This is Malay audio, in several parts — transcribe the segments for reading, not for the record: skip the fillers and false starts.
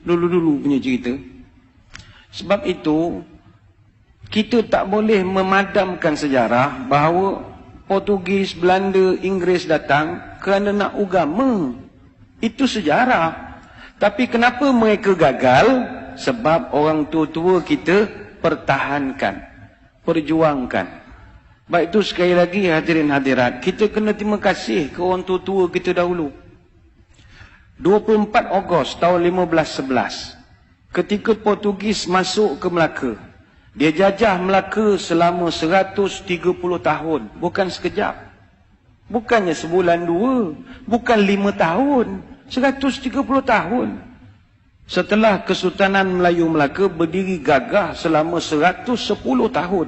Dulu-dulu punya cerita. Sebab itu, kita tak boleh memadamkan sejarah bahawa Portugis, Belanda, Inggeris datang kerana nak agama. Itu sejarah. Tapi kenapa mereka gagal? Sebab orang tua-tua kita pertahankan, perjuangkan. Baik itu sekali lagi hadirin hadirat, kita kena terima kasih ke orang tua-tua kita dahulu. 24 Ogos tahun 1511, ketika Portugis masuk ke Melaka, dia jajah Melaka selama 130 tahun. Bukan sekejap. Bukannya sebulan dua. Bukan 5 tahun. 130 tahun. Setelah Kesultanan Melayu Melaka berdiri gagah selama 110 tahun.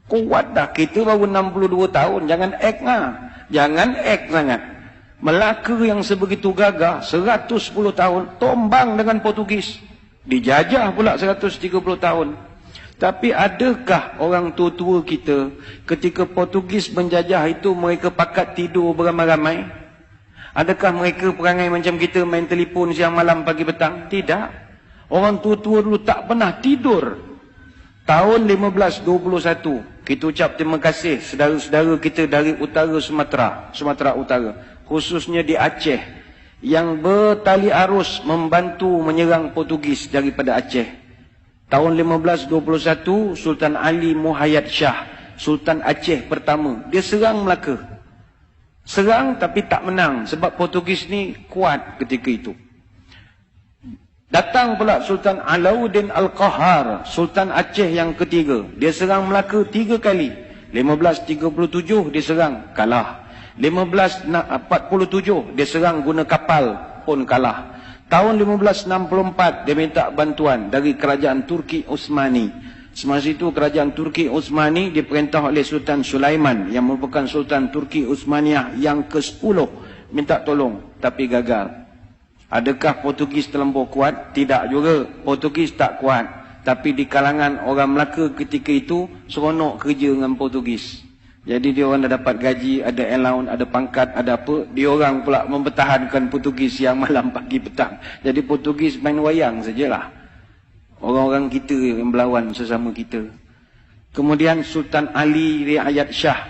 Kuat dah. Kita baru 62 tahun. Jangan act lah. Jangan act sangat. Melaka yang sebegitu gagah 110 tahun tombang dengan Portugis. Dijajah pula 130 tahun. Tapi adakah orang tua-tua kita ketika Portugis menjajah itu mereka pakat tidur beramai-ramai? Adakah mereka perangai macam kita main telefon siang malam pagi petang? Tidak. Orang tua-tua dulu tak pernah tidur. Tahun 1521 kita ucap terima kasih saudara-saudara kita dari utara Sumatera Utara, khususnya di Aceh, yang bertali arus membantu menyerang Portugis daripada Aceh. Tahun 1521, Sultan Ali Muhayyad Shah, Sultan Aceh pertama, dia serang Melaka. Serang tapi tak menang, sebab Portugis ni kuat ketika itu. Datang pula Sultan Alauddin Al-Qahar, Sultan Aceh yang ketiga. Dia serang Melaka 3 kali. 1537 dia serang, kalah. 1547 dia serang guna kapal, pun kalah. Tahun 1564 dia minta bantuan dari kerajaan Turki Utsmani. Semasa itu kerajaan Turki Utsmani diperintah oleh Sultan Sulaiman yang merupakan Sultan Turki Utsmaniyah yang ke-10, minta tolong tapi gagal. Adakah Portugis terlampau kuat? Tidak juga. Portugis tak kuat. Tapi di kalangan orang Melaka ketika itu seronok kerja dengan Portugis. Jadi dia orang dah dapat gaji, ada allowance, ada pangkat, ada apa. Dia orang pula mempertahankan Portugis siang malam pagi petang. Jadi Portugis main wayang sajalah. Orang-orang kita yang berlawan sesama kita. Kemudian Sultan Ali Riayat Shah,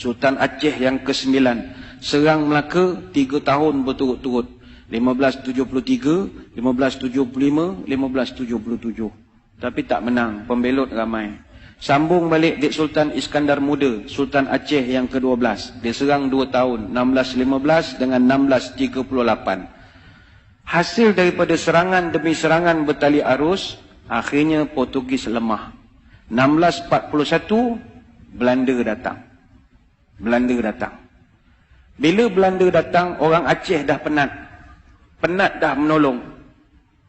Sultan Aceh yang ke-9, serang Melaka 3 tahun berturut-turut. 1573, 1575, 1577. Tapi tak menang, pembelot ramai. Sambung balik Dik Sultan Iskandar Muda, Sultan Aceh yang ke-12. Dia serang 2 tahun, 1615 dengan 1638. Hasil daripada serangan demi serangan bertali arus, akhirnya Portugis lemah. 1641, Belanda datang. Bila Belanda datang, orang Aceh dah penat. Penat dah menolong.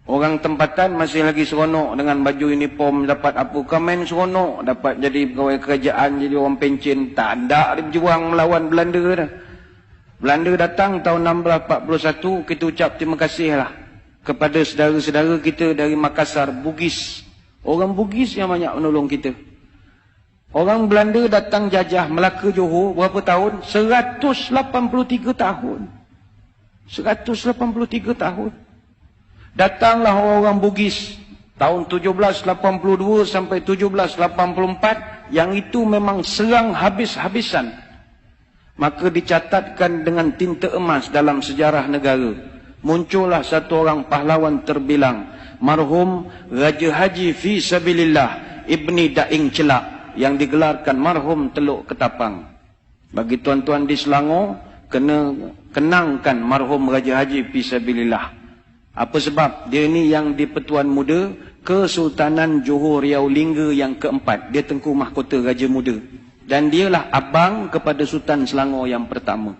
Orang tempatan masih lagi seronok dengan baju uniform, dapat apa, komen seronok, dapat jadi pegawai kerajaan, jadi orang pencen. Tak ada dia berjuang melawan Belanda dah. Belanda datang tahun 1641, kita ucap terima kasihlah kepada saudara-saudara kita dari Makassar, Bugis. Orang Bugis yang banyak menolong kita. Orang Belanda datang jajah Melaka Johor berapa tahun? 183 tahun. 183 tahun. Datanglah orang Bugis tahun 1782 sampai 1784, yang itu memang serang habis-habisan. Maka dicatatkan dengan tinta emas dalam sejarah negara. Muncullah satu orang pahlawan terbilang, marhum Raja Haji Fi Sabilillah Ibni Daing Celak, yang digelarkan marhum Teluk Ketapang. Bagi tuan-tuan di Selangor, kena kenangkan marhum Raja Haji Fi Sabilillah. Apa sebab? Dia ni yang di Pertuan Muda Kesultanan Johor Riau Lingga yang ke-4. Dia Tengku Mahkota Raja Muda. Dan dialah abang kepada Sultan Selangor yang pertama.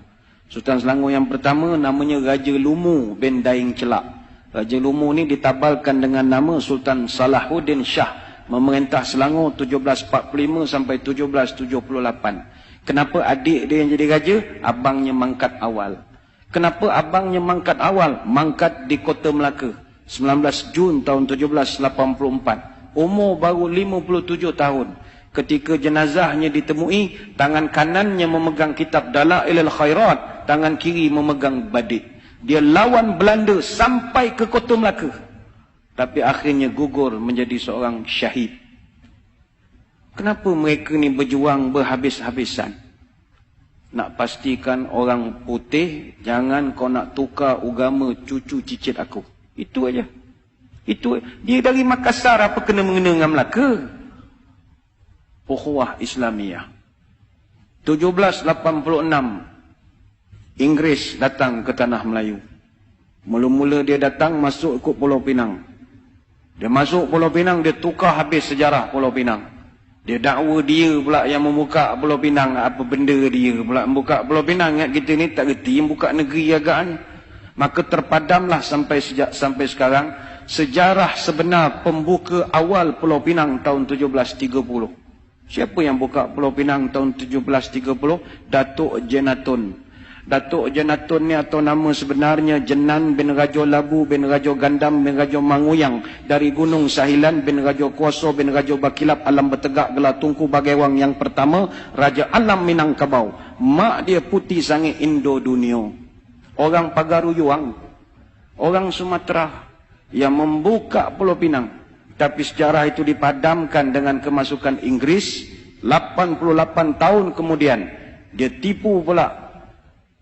Sultan Selangor yang pertama namanya Raja Lumu bin Daing Celak. Raja Lumu ni ditabalkan dengan nama Sultan Salahuddin Shah, memerintah Selangor 1745 sampai 1778. Kenapa adik dia yang jadi raja? Abangnya mangkat awal. Kenapa abangnya mangkat awal? Mangkat di Kota Melaka 19 Jun tahun 1784. Umur baru 57 tahun. Ketika jenazahnya ditemui, tangan kanannya memegang kitab Dalailul Khairat, tangan kiri memegang badik. Dia lawan Belanda sampai ke Kota Melaka. tapi akhirnya gugur menjadi seorang syahid. Kenapa mereka ni berjuang berhabis-habisan? Nak pastikan orang putih, jangan kau nak tukar agama cucu cicit aku. Itu aja. Itu dia dari Makassar, apa kena mengena dengan Melaka? Ukhuwah Islamiyah. 1786 Inggeris datang ke tanah Melayu. Mula-mula dia datang masuk ikut Pulau Pinang. Dia masuk Pulau Pinang, dia tukar habis sejarah Pulau Pinang. Dia dakwa dia pula yang membuka Pulau Pinang. Apa benda dia pula membuka Pulau Pinang? Ingat kita ni tak reti yang buka negeri agak ni. Maka terpadamlah sampai sekarang sejarah sebenar pembuka awal Pulau Pinang tahun 1730. Siapa yang buka Pulau Pinang tahun 1730? Datuk Jenatun. Datuk Jenatun ni atau nama sebenarnya Jenan bin Rajo Labu bin Rajo Gandam bin Rajo Manguyang dari Gunung Sahilan bin Rajo Kuoso bin Rajo Bakilap Alam Bertegak Gelar Tunku Bagaiwang yang pertama, Raja Alam Minangkabau. Mak dia putih sangat Indo dunia. Orang Pagaruyuang, orang Sumatera yang membuka Pulau Pinang. Tapi sejarah itu dipadamkan dengan kemasukan Inggris. 88 tahun kemudian dia tipu pula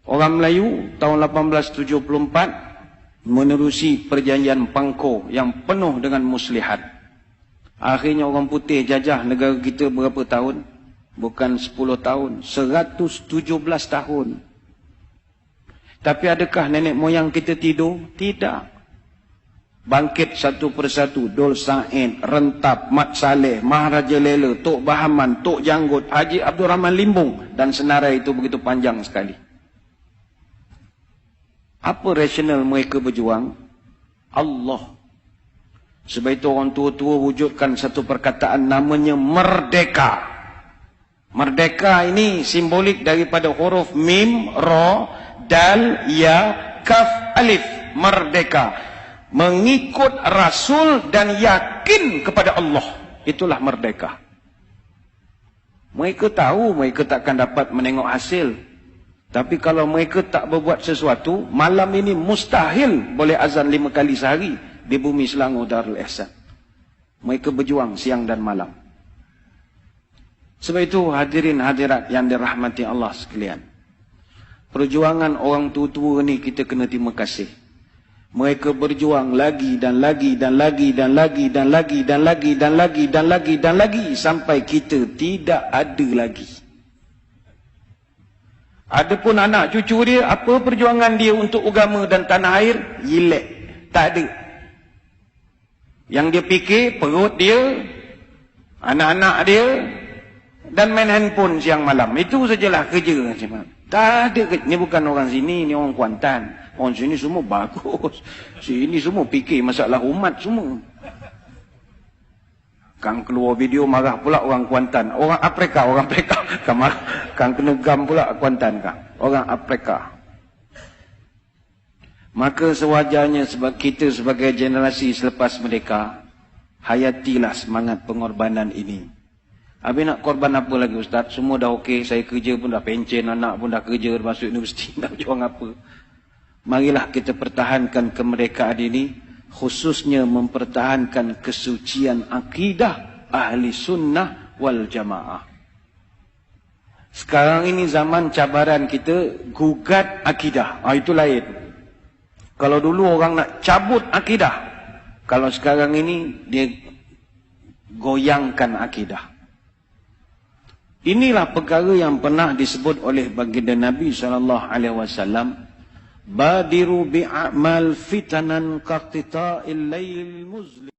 orang Melayu tahun 1874 menerusi perjanjian Pangko yang penuh dengan muslihat. Akhirnya orang putih jajah negara kita berapa tahun? Bukan 10 tahun, 117 tahun. Tapi adakah nenek moyang kita tidur? Tidak. Bangkit satu persatu, Dol Said, Rentap, Mat Saleh, Maharaja Lela, Tok Bahaman, Tok Janggut, Haji Abdul Rahman Limbung, dan senarai itu begitu panjang sekali. Apa rasional mereka berjuang? Allah. Sebab itu orang tua-tua wujudkan satu perkataan namanya merdeka. Merdeka ini simbolik daripada huruf mim, ra, dal, ya, kaf, alif. Merdeka. Mengikut Rasul dan yakin kepada Allah. Itulah merdeka. Mereka tahu mereka takkan dapat menengok hasil. Tapi kalau mereka tak berbuat sesuatu, malam ini mustahil boleh azan 5 kali sehari di bumi Selangor Darul Ihsan. Mereka berjuang siang dan malam. Sebab itu hadirin hadirat yang dirahmati Allah sekalian. Perjuangan orang tua-tua ni kita kena terima kasih. Mereka berjuang lagi dan lagi dan lagi dan lagi dan lagi dan lagi dan lagi dan lagi dan lagi sampai kita tidak ada lagi. Adapun anak cucu dia, apa perjuangan dia untuk agama dan tanah air? Yilek. Tak ada. Yang dia fikir, perut dia, anak-anak dia, dan main handphone siang malam. Itu sajalah kerja. Tak ada. Ni bukan orang sini, ni orang Kuantan. Orang sini semua bagus. Sini semua fikir masalah umat semua. Kang keluar video marah pula orang Kuantan. Orang Afrika. Kang kena gam pula Kuantan kang. Orang Afrika. Maka sewajarnya sebab kita sebagai generasi selepas merdeka, hayatilah semangat pengorbanan ini. Habis nak korban apa lagi Ustaz? Semua dah okey, saya kerja pun dah pencen, anak pun dah kerja, masuk universiti, nak berjuang apa? Marilah kita pertahankan kemerdekaan ini, khususnya mempertahankan kesucian akidah ahli sunnah wal jamaah. Sekarang ini zaman cabaran kita gugat akidah. Itu lain. Kalau dulu orang nak cabut akidah, kalau sekarang ini dia goyangkan akidah. Inilah perkara yang pernah disebut oleh baginda Nabi SAW. Badiru bi'amal fitanan kaqtita'il lail muzlim.